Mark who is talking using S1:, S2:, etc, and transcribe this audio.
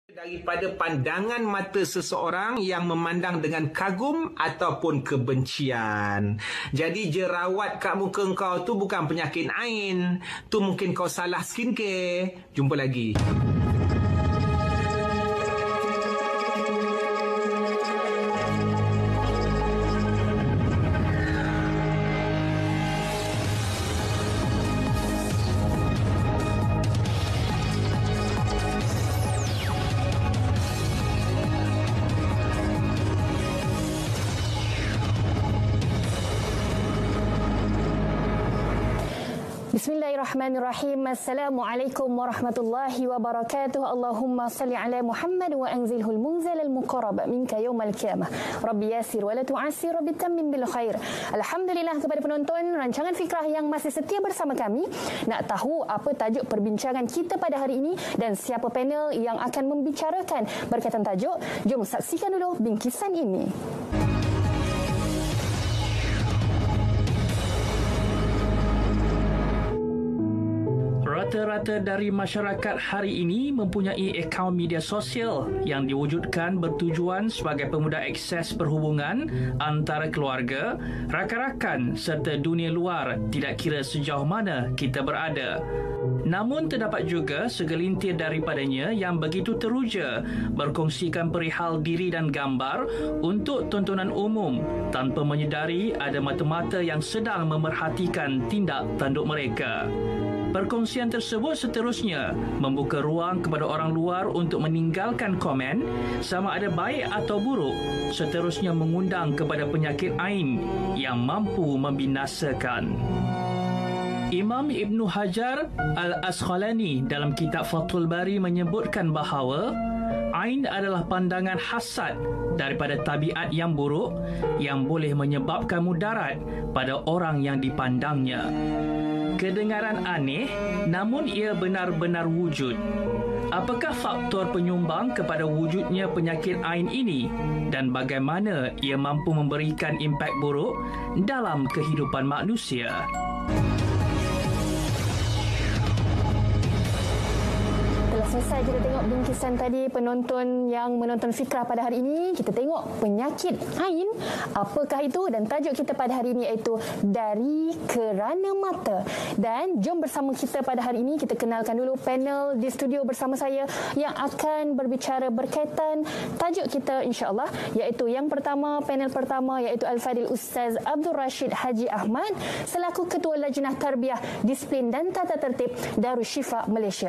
S1: Daripada pandangan mata seseorang yang memandang dengan kagum ataupun kebencian. Jadi jerawat kat muka kau tu bukan penyakit ain. Tu mungkin kau salah skincare. Jumpa lagi.
S2: Bismillahirrahmanirrahim. Assalamualaikum warahmatullahi wabarakatuh. Allahumma salli ala Muhammad wa anzilhul munzal al-muqarrab minka yawmal qiyamah. Rabbi yasir wa la tu'assir, Rabbi tammim bil khair. Alhamdulillah kepada penonton rancangan Fikrah yang masih setia bersama kami. Nak tahu apa tajuk perbincangan kita pada hari ini dan siapa panel yang akan membicarakan berkaitan tajuk? Jom saksikan dulu bingkisan ini.
S3: Rata-rata dari masyarakat hari ini mempunyai akaun media sosial yang diwujudkan bertujuan sebagai pemudah akses perhubungan antara keluarga, rakan-rakan serta dunia luar, tidak kira sejauh mana kita berada. Namun terdapat juga segelintir daripadanya yang begitu teruja berkongsikan perihal diri dan gambar untuk tontonan umum tanpa menyedari ada mata-mata yang sedang memerhatikan tindak tanduk mereka. Perkongsian tersebut seterusnya membuka ruang kepada orang luar untuk meninggalkan komen sama ada baik atau buruk, seterusnya mengundang kepada penyakit ain yang mampu membinasakan. Imam Ibn Hajar Al-Asqalani dalam kitab Fathul Bari menyebutkan bahawa ain adalah pandangan hasad daripada tabiat yang buruk yang boleh menyebabkan mudarat pada orang yang dipandangnya. Kedengaran aneh, namun ia benar-benar wujud. Apakah faktor penyumbang kepada wujudnya penyakit ain ini dan bagaimana ia mampu memberikan impak buruk dalam kehidupan manusia?
S2: Selesai kita tengok bingkisan tadi, penonton yang menonton Fikrah pada hari ini, kita tengok penyakit ain, apakah itu, dan tajuk kita pada hari ini iaitu dari kerana mata. Dan jom bersama kita pada hari ini, kita kenalkan dulu panel di studio bersama saya yang akan berbicara berkaitan tajuk kita insya-Allah, iaitu yang pertama, panel pertama iaitu Al-Fadil Ustaz Abdul Rashid Haji Ahmad selaku Ketua Lajnah Tarbiyah, Disiplin dan Tata Tertib Darus Syifa Malaysia.